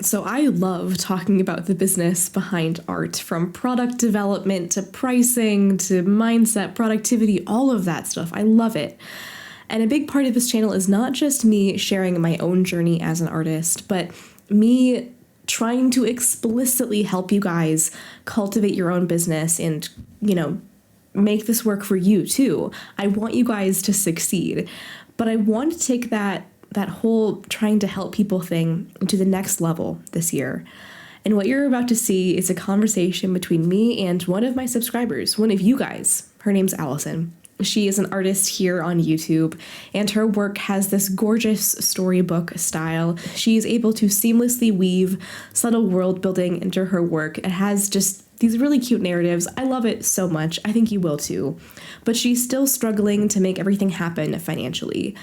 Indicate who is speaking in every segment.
Speaker 1: So I love talking about the business behind art, from product development to pricing to mindset, productivity, all of that stuff. I love it. And a big part of this channel is not just me sharing my own journey as an artist, but me trying to explicitly help you guys cultivate your own business and, make this work for you too. I want you guys to succeed. But I want to take that whole trying to help people thing to the next level this year. And what you're about to see is a conversation between me and one of my subscribers, one of you guys. Her name's Allison. She is an artist here on YouTube, and her work has this gorgeous storybook style. She is able to seamlessly weave subtle world building into her work. It has just these really cute narratives. I love it so much. I think you will too. But she's still struggling to make everything happen financially.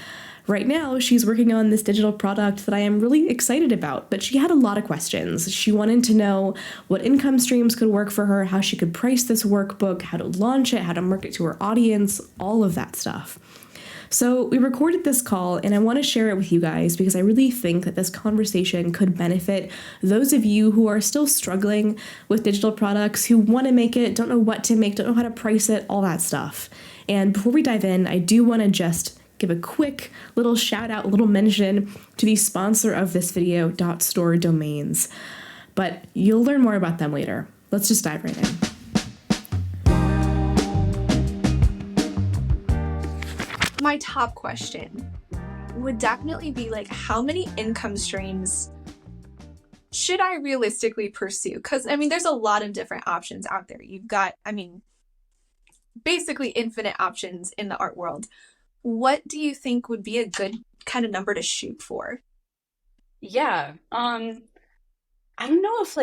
Speaker 1: Right now, she's working on this digital product that I am really excited about, but she had a lot of questions. She wanted to know what income streams could work for her, how she could price this workbook, how to launch it, how to market to her audience, all of that stuff. So we recorded this call, and I want to share it with you guys because I really think that this conversation could benefit those of you who are still struggling with digital products, who want to make it, don't know what to make, don't know how to price it, all that stuff. And before we dive in, I do want to just give a quick little shout out, a little mention to the sponsor of this video, .store domains. But you'll learn more about them later. Let's just dive right in.
Speaker 2: My top question would definitely be like, how many income streams should I realistically pursue? Because there's a lot of different options out there. You've got, basically infinite options in the art world. What do you think would be a good kind of number to shoot for?
Speaker 3: Yeah. I don't know if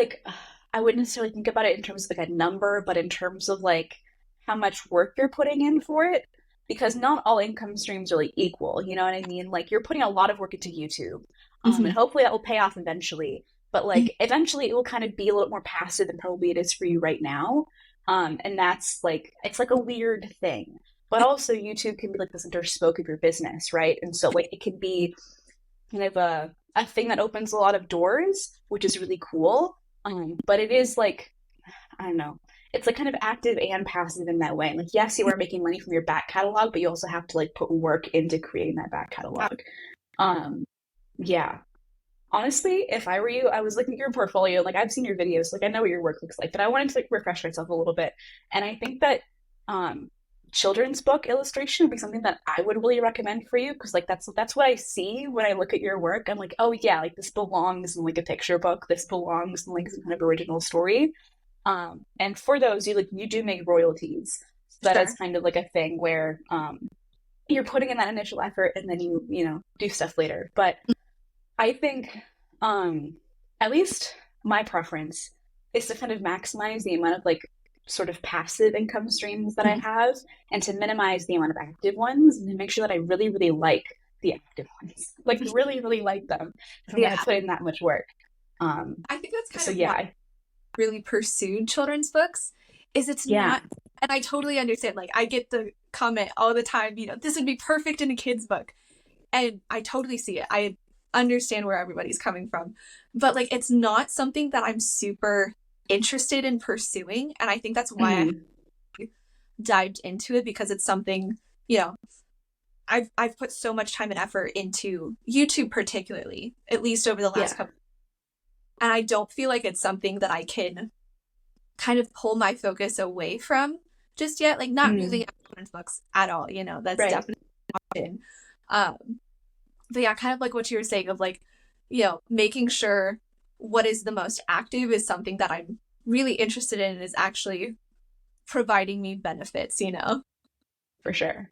Speaker 3: I wouldn't necessarily think about it in terms of a number, but in terms of how much work you're putting in for it, because not all income streams are equal. You know what I mean? You're putting a lot of work into YouTube, and hopefully that will pay off eventually. But eventually it will kind of be a little more passive than probably it is for you right now. And that's it's a weird thing. But also YouTube can be the center spoke of your business, right? And so it can be kind of a thing that opens a lot of doors, which is really cool. But it is I don't know, it's kind of active and passive in that way. Yes, you are making money from your back catalog, but you also have to put work into creating that back catalog. Yeah. Honestly, if I were you, I was looking at your portfolio. I've seen your videos, I know what your work looks like, but I wanted to refresh myself a little bit. And I think that children's book illustration would be something that I would really recommend for you, because that's what I see when I look at your work. I'm oh yeah, this belongs in a picture book. This belongs in some kind of original story. And for those, you do make royalties. So that is kind of a thing where you're putting in that initial effort and then you do stuff later. But I think at least my preference is to kind of maximize the amount of sort of passive income streams that I have, and to minimize the amount of active ones, and to make sure that I really, really like the active ones. Really, really like them. I'm gonna put in that much work.
Speaker 2: I think that's kind of why I really pursued children's books. It's not, and I totally understand. I get the comment all the time, this would be perfect in a kid's book. And I totally see it. I understand where everybody's coming from. But it's not something that I'm super interested in pursuing, and I think that's why I dived into it, because it's something I've put so much time and effort into YouTube, particularly, at least over the last couple, and I don't feel like it's something that I can kind of pull my focus away from just yet. Not really children's books at all, that's definitely an option. But yeah, kind of what you were saying of making sure what is the most active is something that I'm really interested in and is actually providing me benefits,
Speaker 3: For sure.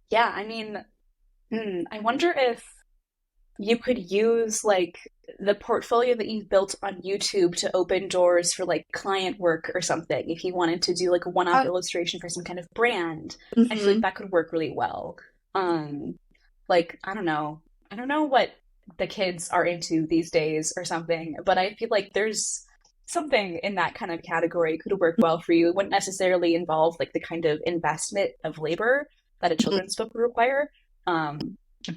Speaker 3: Yeah, I wonder if you could use the portfolio that you've built on YouTube to open doors for client work or something. If you wanted to do a one-off illustration for some kind of brand, I feel like that could work really well. I don't know what the kids are into these days or something, but I feel like there's something in that kind of category could work well for you. It wouldn't necessarily involve the kind of investment of labor that a children's book would require.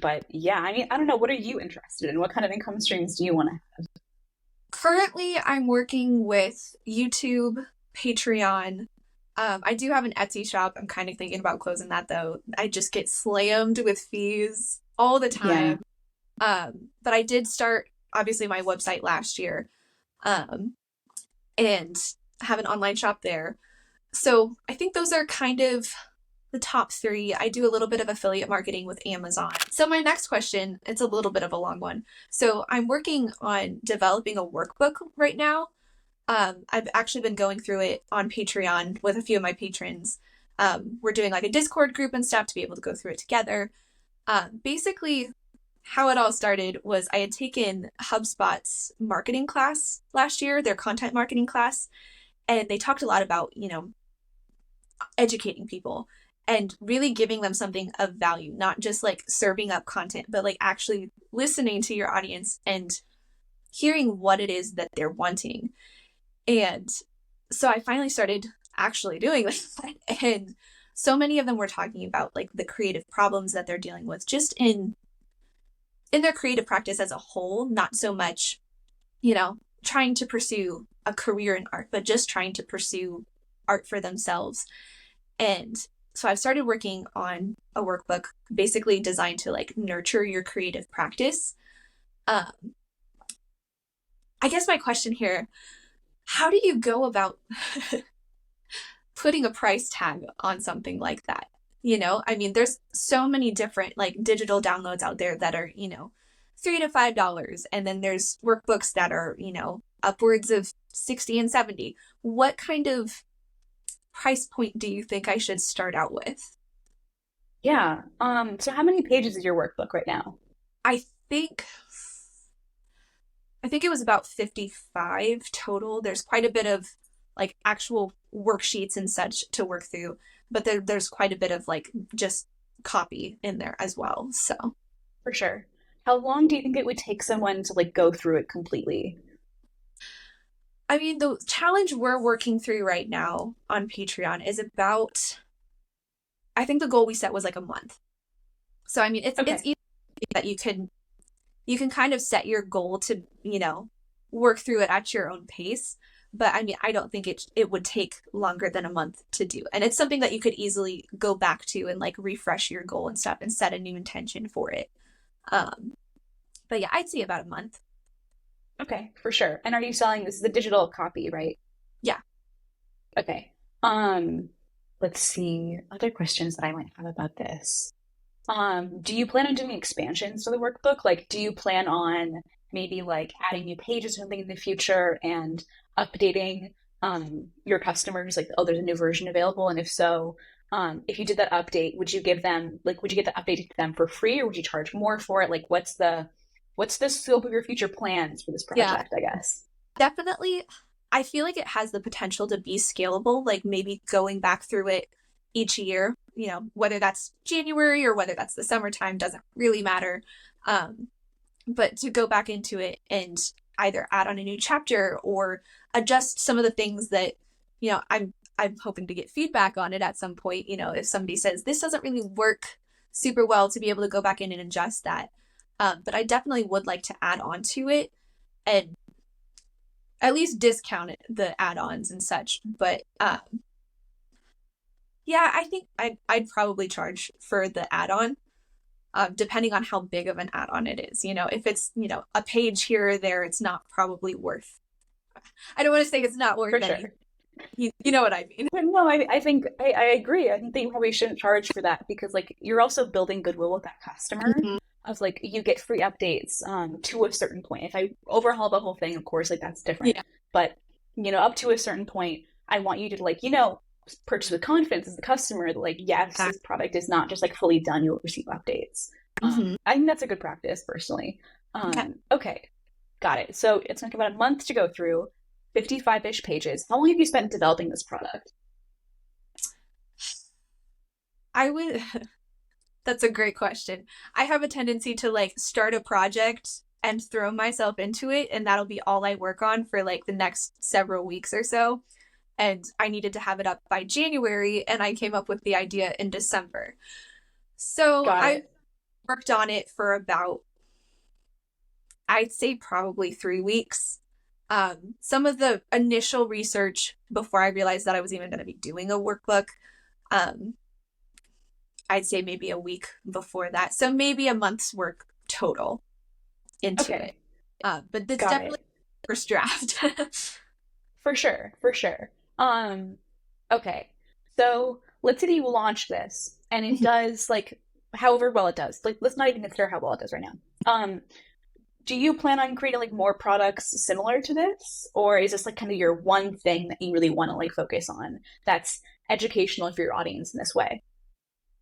Speaker 3: But yeah, I mean, I don't know. What are you interested in? What kind of income streams do you want to?
Speaker 2: Currently, I'm working with YouTube, Patreon. I do have an Etsy shop. I'm kind of thinking about closing that though. I just get slammed with fees all the
Speaker 3: Yeah.
Speaker 2: time. But I did start obviously my website last year, um, and have an online shop there. So I think those are kind of the top three. I do a little bit of affiliate marketing with Amazon. So my next question, it's a little bit of a long one. So I'm working on developing a workbook right now. I've actually been going through it on Patreon with a few of my patrons. We're doing like a Discord group and stuff to be able to go through it together. Basically, how it all started was I had taken HubSpot's marketing class last year, their content marketing class, and they talked a lot about, educating people and really giving them something of value, not just like serving up content, but like actually listening to your audience and hearing what it is that they're wanting. And so I finally started actually doing that. And so many of them were talking about like the creative problems that they're dealing with just in their creative practice as a whole, not so much, trying to pursue a career in art, but just trying to pursue art for themselves. And so I've started working on a workbook basically designed to like nurture your creative practice. Um, I guess my question here, how do you go about putting a price tag on something like that? I mean, there's so many different like digital downloads out there that are, $3 to $5. And then there's workbooks that are, upwards of 60 and 70. What kind of price point do you think I should start out with?
Speaker 3: Yeah. So how many pages is your workbook right now?
Speaker 2: I think I think it was about 55 total. There's quite a bit of like actual worksheets and such to work through, but there's quite a bit of like just copy in there as well. So,
Speaker 3: For sure. How long do you think it would take someone to like go through it completely?
Speaker 2: I mean, the challenge we're working through right now on Patreon is about, I think the goal we set was like a month. So, I mean, it's
Speaker 3: Okay.
Speaker 2: easy that you can kind of set your goal to, work through it at your own pace. But I mean, I don't think it would take longer than a month to do. And it's something that you could easily go back to and like refresh your goal and stuff and set a new intention for it. Um, but yeah, I'd say about a month.
Speaker 3: Okay, for sure. And are you selling this is a digital copy, right?
Speaker 2: Yeah.
Speaker 3: Okay. Let's see. Other questions that I might have about this. Do you plan on doing expansions to the workbook? Like, do you plan on maybe like adding new pages or something in the future and updating your customers like, oh, there's a new version available? And if so, if you did that update, would you give them like would you get the update to them for free or would you charge more for it? Like what's the scope of your future plans for this
Speaker 2: Yeah,
Speaker 3: project, I guess?
Speaker 2: definitely. I feel like it has the potential to be scalable, like maybe going back through it each year, whether that's January or whether that's the summertime, doesn't really matter. Um, but to go back into it and either add on a new chapter or adjust some of the things that I'm hoping to get feedback on it at some point. If somebody says this doesn't really work super well, to be able to go back in and adjust that. But I definitely would like to add on to it and at least discount the add-ons and such. But yeah, I think I'd probably charge for the add-on, depending on how big of an add-on it is. If it's, a page here or there, it's not probably worth. I don't want to say it's not worth
Speaker 3: For
Speaker 2: any.
Speaker 3: sure.
Speaker 2: You know what I mean?
Speaker 3: But no, I think I agree. I think that you probably shouldn't charge for that because like you're also building goodwill with that customer.
Speaker 2: Mhm.
Speaker 3: Of like you get free updates to a certain point. If I overhaul the whole thing, of course, like that's different.
Speaker 2: Yeah.
Speaker 3: But up to a certain point, I want you to like purchase with confidence as the customer. That, like yes, this product is not just like fully done. You'll receive updates.
Speaker 2: Mm-hmm.
Speaker 3: I think that's a good practice personally.
Speaker 2: Yeah.
Speaker 3: Okay, got it. So it's like about a month to go through, 55-ish pages. How long have you spent developing this product?
Speaker 2: I would. That's a great question. I have a tendency to like start a project and throw myself into it, and that'll be all I work on for like the next several weeks or so. And I needed to have it up by January, and I came up with the idea in December. So
Speaker 3: Got
Speaker 2: I
Speaker 3: it.
Speaker 2: worked on it for about, I'd say probably 3 weeks. Some of the initial research before I realized that I was even going to be doing a workbook, um, I'd say maybe a week before that. So maybe a month's work total into it. But that's definitely first draft.
Speaker 3: For sure, for sure. Okay. So let's say that you launch this and it does like however well it does. Like let's not even consider how well it does right now. Do you plan on creating like more products similar to this? Or is this like kind of your one thing that you really want to like focus on that's educational for your audience in this way?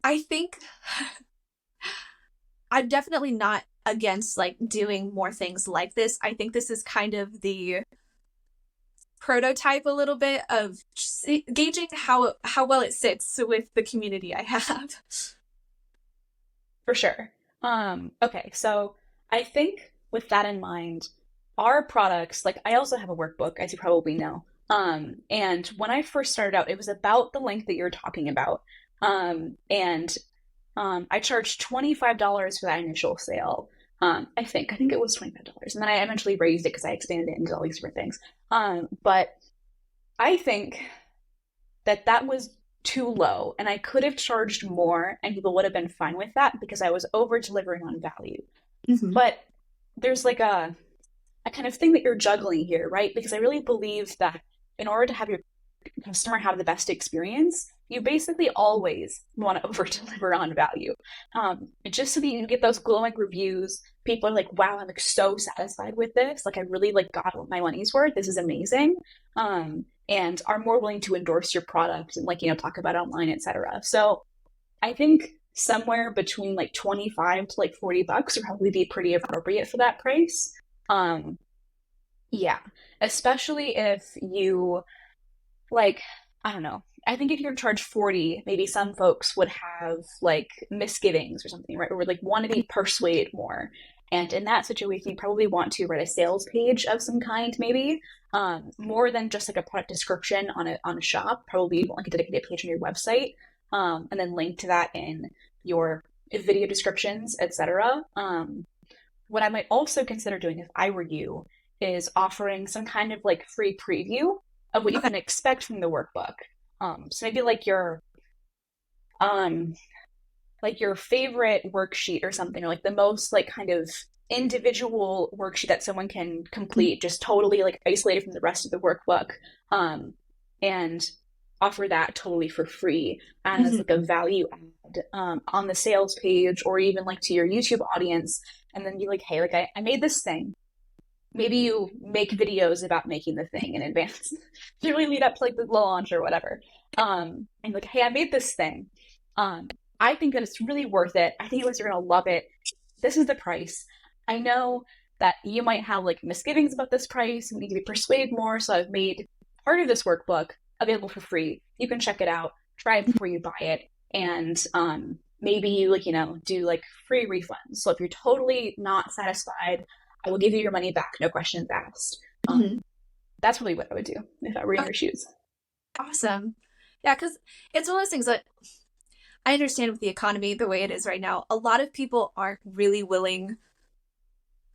Speaker 2: I think I'm definitely not against like doing more things like this. I think this is kind of the prototype a little bit of gauging how well it sits with the community I have.
Speaker 3: For sure. Okay, so I think with that in mind, our products, like I also have a workbook, as you probably know. And when I first started out, it was about the length that you're talking about. And I charged $25 for that initial sale. I think it was $25. And then I eventually raised it because I expanded it into all these different things. But I think that that was too low and I could have charged more and people would have been fine with that because I was over delivering on value.
Speaker 2: Mm-hmm.
Speaker 3: But there's like a kind of thing that you're juggling here, right? Because I really believe that in order to have your customer have the best experience, you basically always want to over deliver on value. Just so that you get those glowing reviews, people are like, wow, I'm like so satisfied with this. Like I really like got my money's worth. This is amazing. And are more willing to endorse your product and like, talk about it online, etc. So I think somewhere between like 25 to like $40 would probably be pretty appropriate for that price. Yeah, especially if you like, I don't know. I think if you're charged 40, maybe some folks would have like misgivings or something, right? Or would like want to be persuaded more. And in that situation, you probably want to write a sales page of some kind, maybe more than just like a product description on a shop. Probably like a dedicated page on your website, and then link to that in your video descriptions, etc. What I might also consider doing if I were you is offering some kind of like free preview of what you can expect from the workbook. So maybe like your favorite worksheet or something, or like the most like kind of individual worksheet that someone can complete, just totally like isolated from the rest of the workbook, and offer that totally for free as like a value add on the sales page or even like to your YouTube audience, and then be like, hey, like I made this thing. Maybe you make videos about making the thing in advance to really lead up to like the launch or whatever. And like, hey, I made this thing. I think that it's really worth it. I think you guys are gonna love it. This is the price. I know that you might have like misgivings about this price and need to be persuaded more. So I've made part of this workbook available for free. You can check it out, try it before you buy it, and maybe you like do like free refunds. So if you're totally not satisfied, I will give you your money back, no questions asked. That's really what I would do if I were in your shoes.
Speaker 2: Awesome. Yeah, because it's one of those things that I understand with the economy the way it is right now. A lot of people aren't really willing.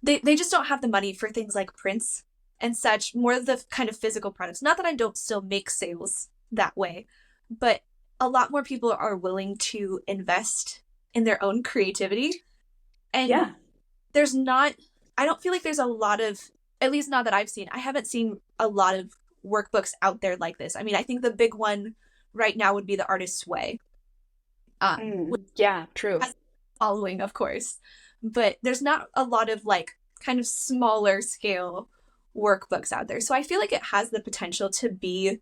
Speaker 2: They just don't have the money for things like prints and such, more of the kind of physical products. Not that I don't still make sales that way, but a lot more people are willing to invest in their own creativity. And
Speaker 3: yeah,
Speaker 2: I don't feel like there's a lot of, at least not that I've seen, I haven't seen a lot of workbooks out there like this. I mean, I think the big one right now would be The Artist's Way.
Speaker 3: Yeah, true.
Speaker 2: Following, of course. But there's not a lot of like kind of smaller scale workbooks out there. So I feel like it has the potential to be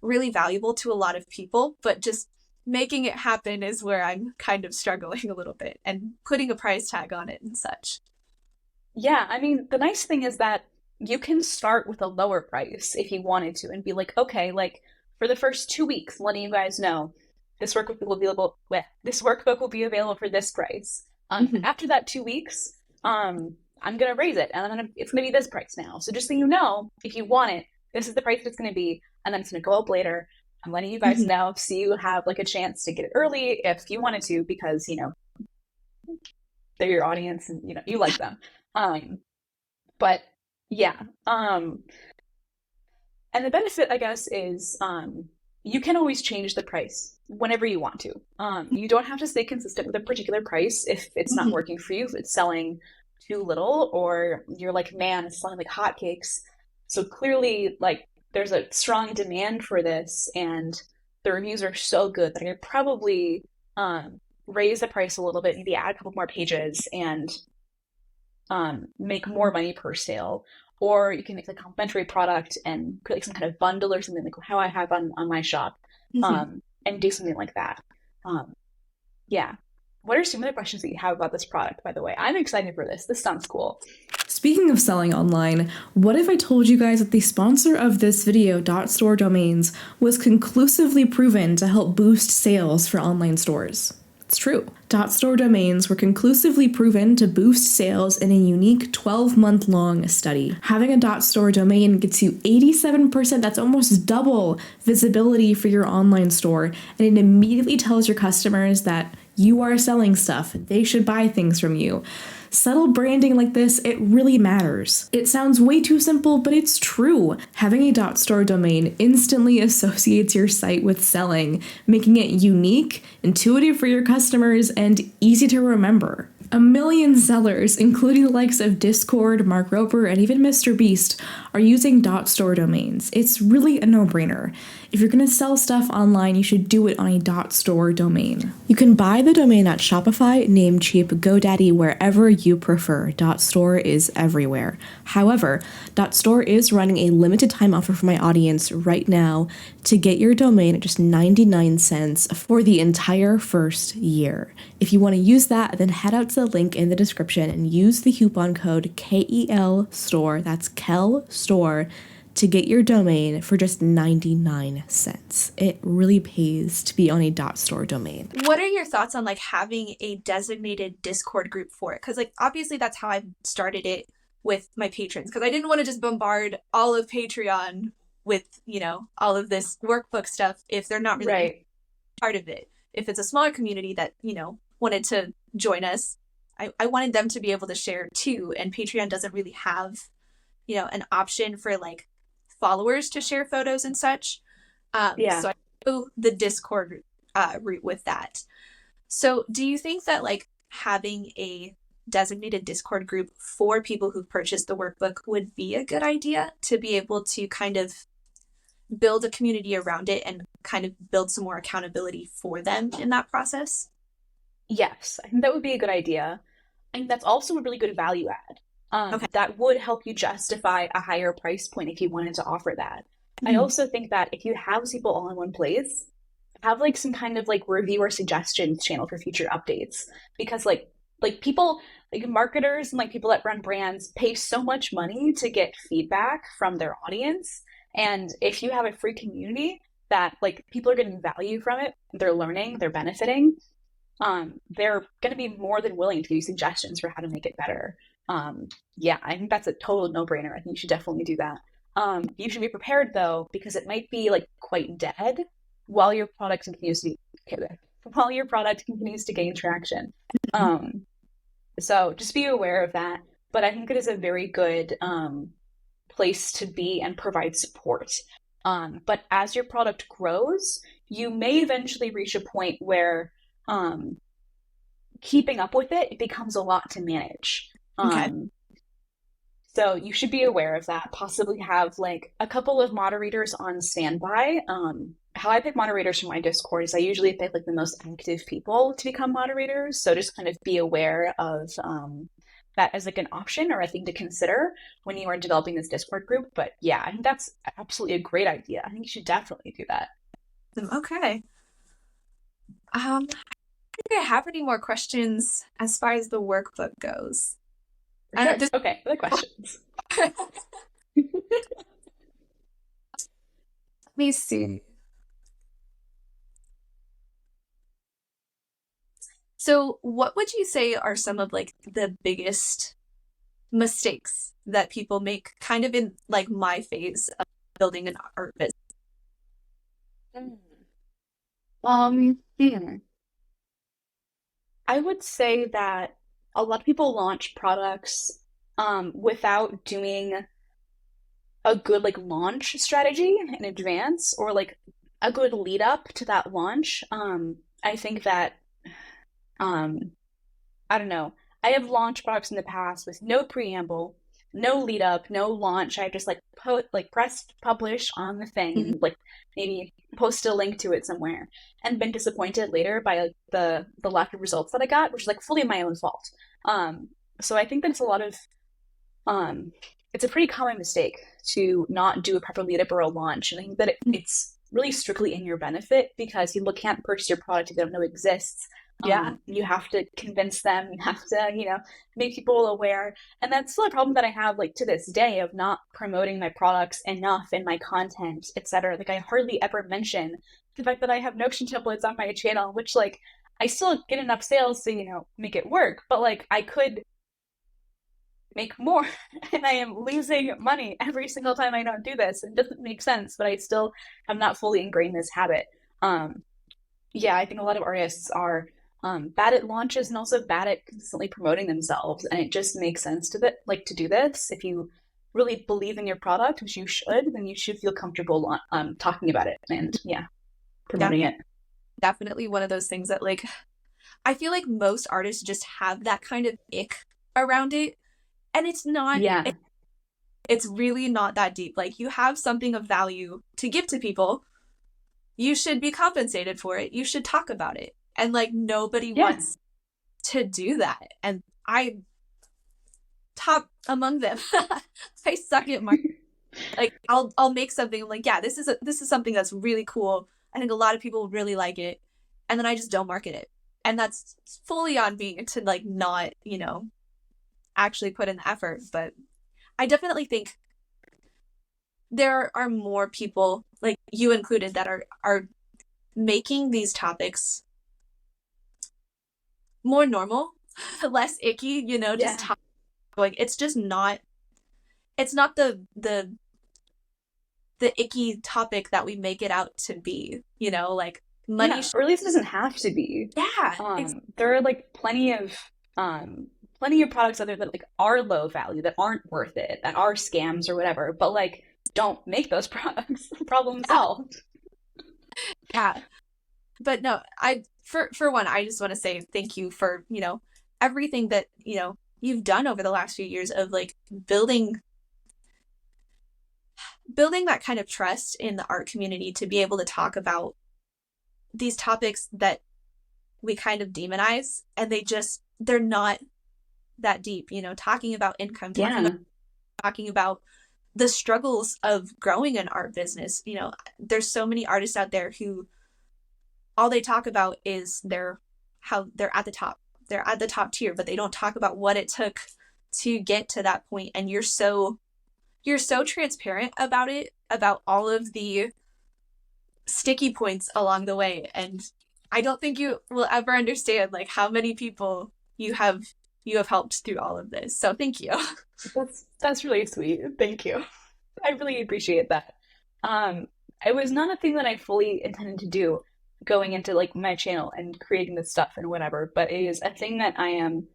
Speaker 2: really valuable to a lot of people, but just making it happen is where I'm kind of struggling a little bit and putting a price tag on it and such.
Speaker 3: Yeah, I mean, the nice thing is that you can start with a lower price if you wanted to and be like, okay, like for the first 2 weeks, letting you guys know this workbook will be available for this price. After that 2 weeks, I'm gonna raise it, and it's gonna be this price now. So just so you know, if you want it, this is the price it's gonna be, and then it's gonna go up later. I'm letting you guys know so you have like a chance to get it early if you wanted to, because they're your audience and you like them. But yeah. And the benefit, I guess, is you can always change the price whenever you want to. You don't have to stay consistent with a particular price if it's not
Speaker 2: Mhm.
Speaker 3: working for you, if it's selling too little, or you're like, man, it's selling like hotcakes. So clearly, like, there's a strong demand for this, and the reviews are so good that I could probably raise the price a little bit, maybe add a couple more pages, and make more money per sale. Or you can make a complimentary product and create like some kind of bundle or something like how I have on my shop,
Speaker 2: Mhm.
Speaker 3: and do something like that. Um, yeah. What are some other questions that you have about this product, by the way? I'm excited for this. This sounds cool.
Speaker 1: Speaking of selling online, what if I told you guys that the sponsor of this video, .store domains, was conclusively proven to help boost sales for online stores? It's true. .store domains were conclusively proven to boost sales in a unique 12-month-long study. Having a .store domain gets you 87%, that's almost double visibility for your online store, and it immediately tells your customers that you are selling stuff. They should buy things from you. Subtle branding like this, it really matters. It sounds way too simple, but it's true. Having a .store domain instantly associates your site with selling, making it unique, intuitive for your customers, and easy to remember. A million sellers, including the likes of Discord, Mark Roper, and even Mr. Beast, are using .store domains. It's really a no-brainer. If you're going to sell stuff online, you should do it on a .store domain. You can buy the domain at Shopify, Namecheap, GoDaddy, wherever you prefer. .store is everywhere. However, .store is running a limited time offer for my audience right now to get your domain at just 99 cents for the entire first year. If you want to use that, then head out to the link in the description and use the coupon code KEL-STORE, that's KEL-STORE, to get your domain for just 99 cents. It really pays to be on a .store domain.
Speaker 2: What are your thoughts on like having a designated Discord group for it? Because like obviously that's how I started it with my patrons, because I didn't want to just bombard all of Patreon with, all of this workbook stuff if they're not really
Speaker 3: Right.
Speaker 2: part of it. If it's a smaller community that, wanted to join us, I wanted them to be able to share too. And Patreon doesn't really have, an option for like followers to share photos and such.
Speaker 3: Yeah.
Speaker 2: So I go the Discord route with that. So do you think that like having a designated Discord group for people who've purchased the workbook would be a good idea to be able to kind of build a community around it and kind of build some more accountability for them in that process?
Speaker 3: Yes, I think that would be a good idea. I think that's also a really good value add.
Speaker 2: Okay.
Speaker 3: That would help you justify a higher price point if you wanted to offer that. I
Speaker 2: Mhm.
Speaker 3: also think that if you have people all in one place, have like some kind of like review or suggestions channel for future updates, because like people, like marketers and like people that run brands pay so much money to get feedback from their audience, and if you have a free community that like people are getting value from it, they're learning, they're benefiting, they're going to be more than willing to give you suggestions for how to make it better. Yeah, I think that's a total no-brainer. I think you should definitely do that. You should be prepared though, because it might be like quite dead while your product continues to while your product continues to gain traction. Um, so just be aware of that. But I think it is a very good place to be and provide support. But as your product grows, you may eventually reach a point where um, keeping up with it becomes a lot to manage.
Speaker 2: Okay.
Speaker 3: So you should be aware of that. Possibly have like a couple of moderators on standby. How I pick moderators for my Discord is I usually pick like the most active people to become moderators. So just kind of be aware of that as like an option or a thing to consider when you are developing this Discord group. But yeah, I think that's absolutely a great idea. I think you should definitely do that.
Speaker 2: Okay. I don't think I have any more questions as far as the workbook goes.
Speaker 3: For sure. Okay, other questions.
Speaker 2: Let me see. So, what would you say are some of like the biggest mistakes that people make kind of in like my phase of building an art business?
Speaker 3: Hmm. I would say that a lot of people launch products without doing a good like launch strategy in advance or like a good lead up to that launch. I think that um I don't know. I have launched products in the past with no preamble, no lead up, no launch. I just pressed publish on the thing
Speaker 1: Mhm.
Speaker 3: and like maybe posted a link to it somewhere and been disappointed later by like the lack of results that I got, which is like fully my own fault. So I think that it's a lot of um it's a pretty common mistake to not do a proper lead up or a launch. And I think that it's really strictly in your benefit because people can't purchase your product if they don't know it exists.
Speaker 1: Yeah.
Speaker 3: You have to convince them, you have to, make people aware. And that's still a problem that I have like to this day of not promoting my products enough in my content, etc. Like I hardly ever mention the fact that I have Notion templates on my channel, which like I still get enough sales to, make it work, but like I could make more and I am losing money every single time I don't do this. It doesn't make sense, but I still have not fully ingrained this habit. Um, yeah, I think a lot of artists are bad at launches and also bad at consistently promoting themselves. And it just makes sense to do this. If you really believe in your product, which you should, then you should feel comfortable talking about it and promoting it.
Speaker 2: Definitely one of those things that like I feel like most artists just have that kind of ick around it. And it's not,
Speaker 3: Yeah.
Speaker 2: it's really not that deep. Like you have something of value to give to people. You should be compensated for it. You should talk about it. And like nobody wants to do that. And I top among them. I suck at marketing. Like I'll make something I'm like, yeah, this is something that's really cool. I think a lot of people really like it. And then I just don't market it. And that's fully on me to like not, actually put in the effort. But I definitely think there are more people, like you included, that are making these topics more normal, less icky, just talk, like it's just not it's not the icky topic that we make it out to be, like money
Speaker 3: or at least it doesn't have to be. There are like plenty of products out there that like are low value, that aren't worth it, that are scams or whatever, but like don't make those products. Problem solved.
Speaker 2: Yeah. But no, for one, I just want to say thank you for, everything that, you've done over the last few years of like building that kind of trust in the art community to be able to talk about these topics that we kind of demonize, and they're not that deep, talking about income, talking about the struggles of growing an art business. There's so many artists out there who all they talk about is how they're at the top. They're at the top tier, but they don't talk about what it took to get to that point. And you're so transparent about it, about all of the sticky points along the way. And I don't think you will ever understand like how many people you have helped through all of this. So thank you.
Speaker 3: That's really sweet. Thank you. I really appreciate that. It was not a thing that I fully intended to do going into like my channel and creating this stuff and whatever, but it is a thing that I am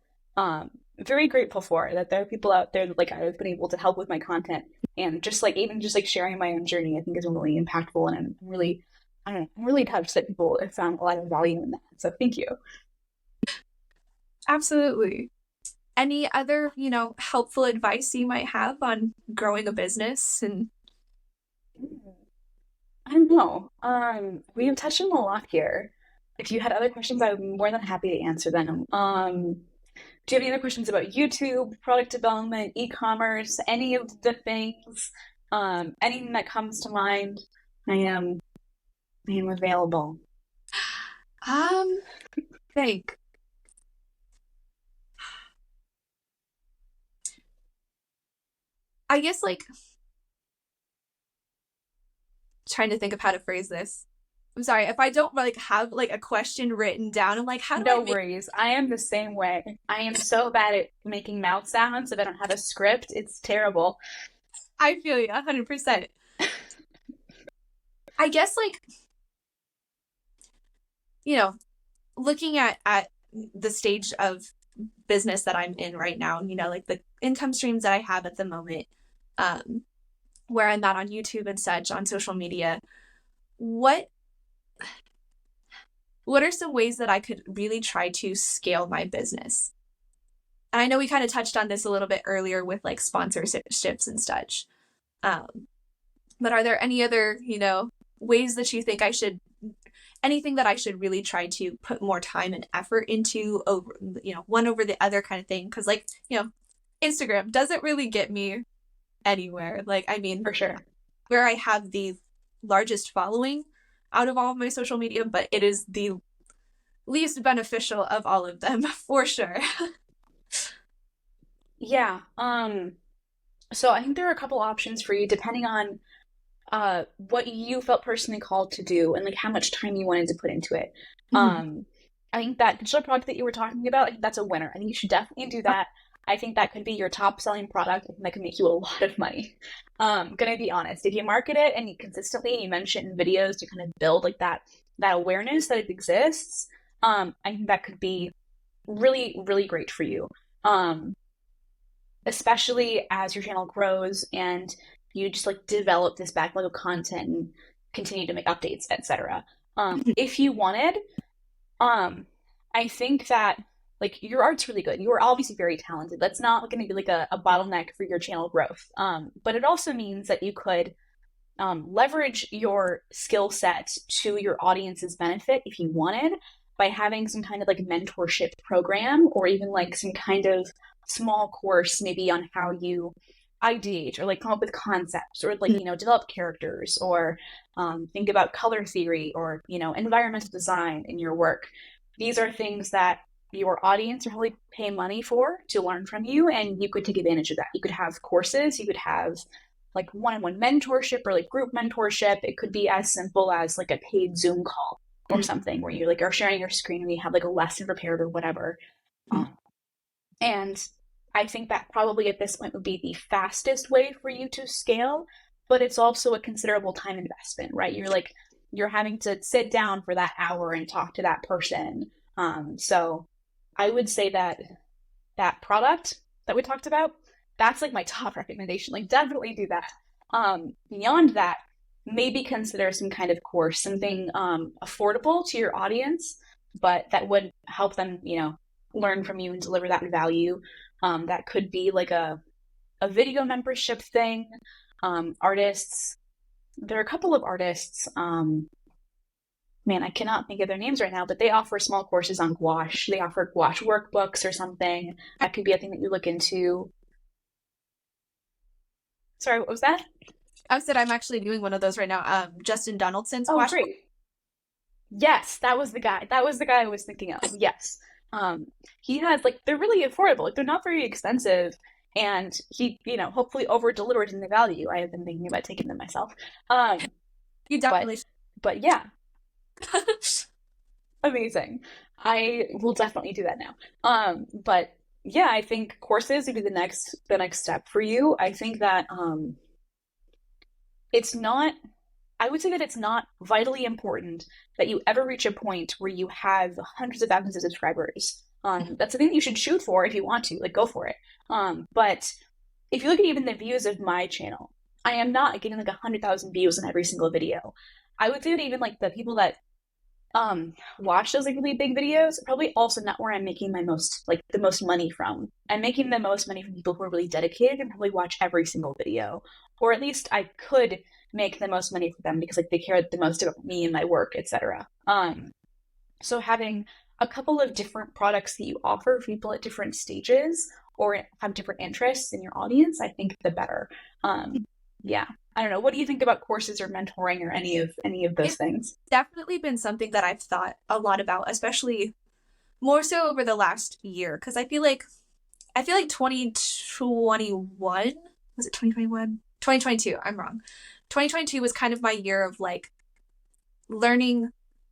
Speaker 3: very grateful for, that there are people out there that like I've been able to help with my content, and just like even just like sharing my own journey I think is really impactful, and I'm really, I don't know, I'm really touched that people have found a lot of value in that. So thank you.
Speaker 2: Absolutely. Any other, helpful advice you might have on growing a business? And
Speaker 3: I don't know. We have touched on a lot here. If you had other questions, I would be more than happy to answer them. Do you have any other questions about YouTube, product development, e-commerce, any of the things? Anything that comes to mind? I am available.
Speaker 2: Think. I guess like trying to think of how to phrase this. I'm sorry if I don't like have like a question written down. I'm like, how do
Speaker 3: No worries. I am the same way. I am so bad at making mouth sounds. If I don't have a script, it's terrible.
Speaker 2: I feel you 100%. I guess like, looking at the stage of business that I'm in right now, you know, like the income streams that I have at the moment, where I'm at on YouTube and such, on social media, what are some ways that I could really try to scale my business? And I know we kind of touched on this a little bit earlier with like sponsorships and such. But are there any other, you know, ways that you think anything that I should really try to put more time and effort into, over, you know, one over the other kind of thing? Because, like, you know, Instagram doesn't really get me anywhere. Like, I mean,
Speaker 3: For sure.
Speaker 2: where I have the largest following out of all of my social media, but it is the least beneficial of all of them, for sure.
Speaker 3: Yeah. So I think there are a couple options for you depending on what you felt personally called to do and like how much time you wanted to put into it. I think that digital product that you were talking about, I think that's a winner. I think you should definitely do that. I think that could be your top selling product. I think that could make you a lot of money. Gonna be honest, if you market it and you consistently you mention in videos to kind of build like that awareness that it exists, I think that could be really, really great for you. Especially as your channel grows and you just like develop this backlog of content and continue to make updates, etc. If you wanted, I think that like your art's really good. You are obviously very talented. That's not going to be like a bottleneck for your channel growth. But it also means that you could leverage your skill set to your audience's benefit if you wanted by having some kind of like mentorship program or even like some kind of small course maybe on how you ideate or like come up with concepts or like you know develop characters or think about color theory or you know environmental design in your work. These are things that your audience will probably pay money for to learn from you, and you could take advantage of that. You could have courses, you could have like one-on-one mentorship or like group mentorship. It could be as simple as like a paid Zoom call or something where you like are sharing your screen and you have like a lesson prepared or whatever. And I think that probably at this point would be the fastest way for you to scale, but it's also a considerable time investment, right? You're having to sit down for that hour and talk to that person. So I would say that product that we talked about, that's like my top recommendation. Like definitely do that. Beyond that, maybe consider some kind of course, something affordable to your audience, but that would help them, you know, learn from you and deliver that value. That could be like a video membership thing. Artists, there are a couple of artists, man, I cannot think of their names right now, but they offer small courses on gouache. They offer gouache workbooks or something. That could be a thing that you look into. Sorry, what was that?
Speaker 2: I said I'm actually doing one of those right now. Justin Donaldson's
Speaker 3: Oh,
Speaker 2: gouache.
Speaker 3: great. Yes, that was the guy. That was the guy I was thinking of. Yes. He has like they're really affordable. Like they're not very expensive, and he, you know, hopefully over delivered in the value. I have been thinking about taking them myself.
Speaker 2: You definitely.
Speaker 3: But yeah, amazing. I will definitely do that now. But yeah, I think courses would be the next step for you. I think that it's not I would say that it's not vitally important that you ever reach a point where you have hundreds of thousands of subscribers. That's something that you should shoot for if you want to, like go for it. But if you look at even the views of my channel, I am not getting like 100,000 views on every single video. I would say that even like the people that watch those like really big videos probably also not where I'm making my most like the most money from. I'm making the most money from people who are really dedicated and probably watch every single video, or at least I could make the most money for them because like they care the most about me and my work, etc. So having a couple of different products that you offer for people at different stages or have different interests in your audience, I think the better. Yeah, I don't know. What do you think about courses or mentoring or any of those things?
Speaker 2: Definitely been something that I've thought a lot about, especially more so over the last year, because I feel like 2021, was it 2021? 2022, I'm wrong. 2022 was kind of my year of like learning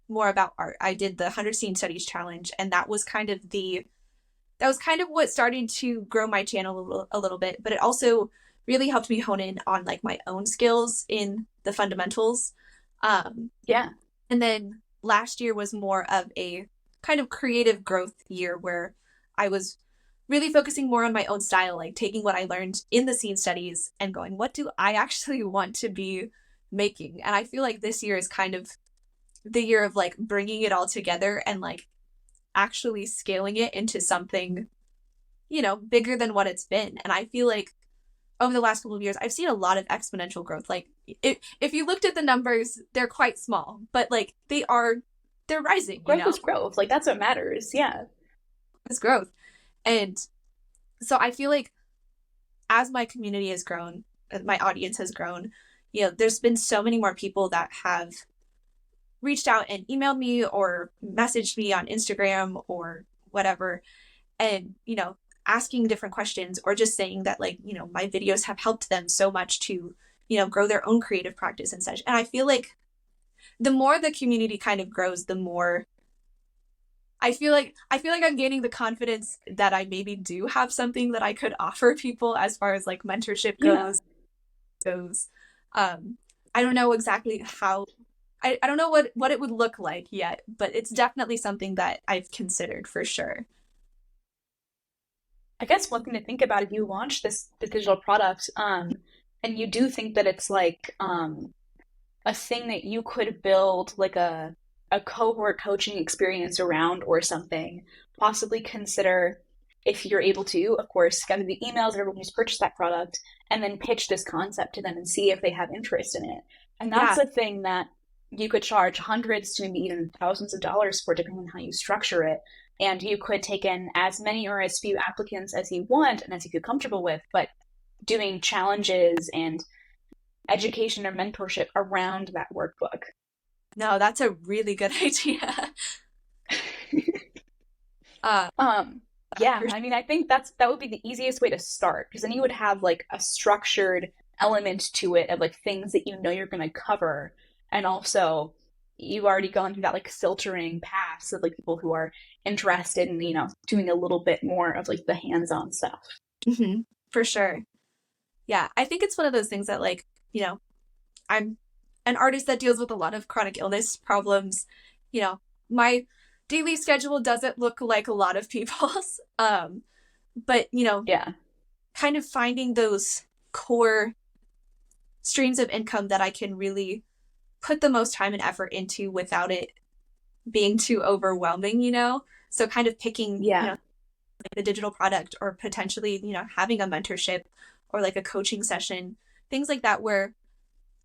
Speaker 2: more about art. I did the 100 Scene Studies Challenge, and that was kind of what started to grow my channel a little bit, but it also really helped me hone in on like my own skills in the fundamentals.
Speaker 3: Yeah.
Speaker 2: And then last year was more of a kind of creative growth year where I was really focusing more on my own style, like taking what I learned in the scene studies and going, what do I actually want to be making? And I feel like this year is kind of the year of like bringing it all together and like actually scaling it into something, you know, bigger than what it's been. And I feel like over the last couple of years, I've seen a lot of exponential growth. Like if you looked at the numbers, they're quite small, but like they're rising.
Speaker 3: Growth is growth. Like that's what matters. Yeah.
Speaker 2: It's growth. And so I feel like as my community has grown, my audience has grown, you know, there's been so many more people that have reached out and emailed me or messaged me on Instagram or whatever, and, you know, asking different questions or just saying that, like, you know, my videos have helped them so much to, you know, grow their own creative practice and such. And I feel like the more the community kind of grows, the more I feel like I'm gaining the confidence that I maybe do have something that I could offer people as far as like mentorship goes. I don't know exactly how, I don't know what it would look like yet, but it's definitely something that I've considered for sure.
Speaker 3: I guess one thing to think about if you launch this digital product, and you do think that it's like a thing that you could build like a cohort coaching experience around or something, possibly consider, if you're able to, of course, gather the emails of everyone who's purchased that product and then pitch this concept to them and see if they have interest in it. And that's a thing that you could charge hundreds to maybe even thousands of dollars for, depending on how you structure it. And you could take in as many or as few applicants as you want and as you feel comfortable with, but doing challenges and education or mentorship around that workbook.
Speaker 2: No, that's a really good idea.
Speaker 3: Yeah, I mean, I think that would be the easiest way to start, because then you would have like a structured element to it of like things that you know you're going to cover, and also you've already gone through that like filtering pass of like people who are interested in, you know, doing a little bit more of like the hands-on stuff.
Speaker 2: Mm-hmm. For sure. Yeah, I think it's one of those things that, like, you know, I'm an artist that deals with a lot of chronic illness problems. You know, my daily schedule doesn't look like a lot of people's. But, you know, kind of finding those core streams of income that I can really put the most time and effort into without it being too overwhelming, you know? So kind of picking, you know, like the digital product, or potentially, you know, having a mentorship or like a coaching session, things like that, where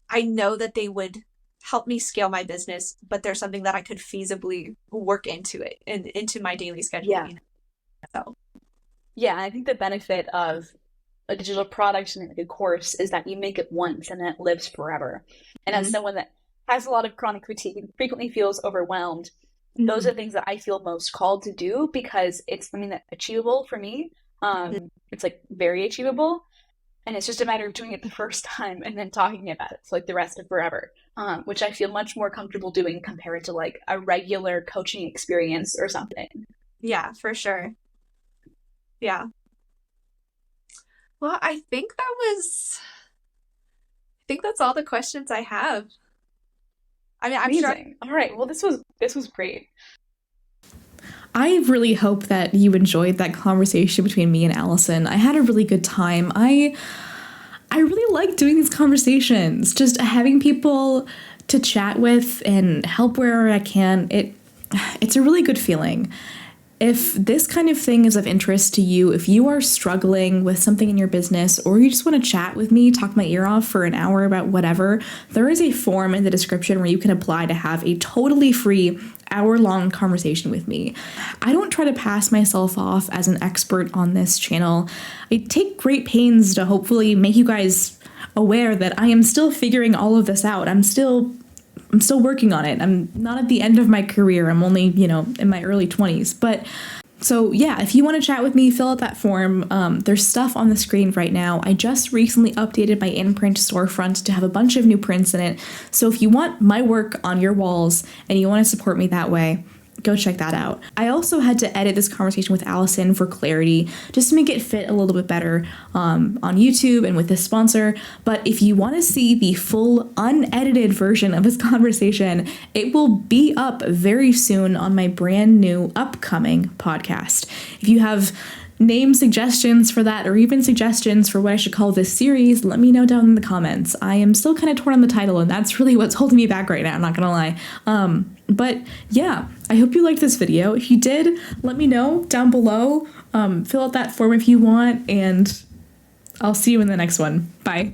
Speaker 2: I know that they would help me scale my business, but there's something that I could feasibly work into it and into my daily schedule.
Speaker 3: Yeah.
Speaker 2: You know? So.
Speaker 3: Yeah, I think the benefit of a digital product and like a course is that you make it once and then it lives forever. And as someone that has a lot of chronic fatigue and frequently feels overwhelmed, those are things that I feel most called to do, because it's something that's achievable for me. It's like very achievable. And it's just a matter of doing it the first time and then talking about it for like the rest of forever, which I feel much more comfortable doing compared to like a regular coaching experience or something.
Speaker 2: Yeah, for sure. Yeah. Well, I think that's all the questions I have. I mean, I'm
Speaker 3: amazing. Sure. All right. Well, this was great.
Speaker 1: I really hope that you enjoyed that conversation between me and Allison. I had a really good time. I really like doing these conversations, just having people to chat with and help wherever I can. It's a really good feeling. If this kind of thing is of interest to you, if you are struggling with something in your business, or you just want to chat with me, talk my ear off for an hour about whatever, there is a form in the description where you can apply to have a totally free hour-long conversation with me. I don't try to pass myself off as an expert on this channel. I take great pains to hopefully make you guys aware that I am still figuring all of this out. I'm still working on it. I'm not at the end of my career. I'm only, in my early 20s. But so yeah, if you want to chat with me, fill out that form. There's stuff on the screen right now. I just recently updated my in-print storefront to have a bunch of new prints in it. So if you want my work on your walls and you want to support me that way, go check that out. I also had to edit this conversation with Allison for clarity, just to make it fit a little bit better on YouTube and with this sponsor. But if you want to see the full unedited version of this conversation, it will be up very soon on my brand new upcoming podcast. If you have name suggestions for that, or even suggestions for what I should call this series, let me know down in the comments. I am still kind of torn on the title, and that's really what's holding me back right now, I'm not gonna lie. But yeah, I hope you liked this video. If you did, let me know down below. Fill out that form if you want, and I'll see you in the next one. Bye.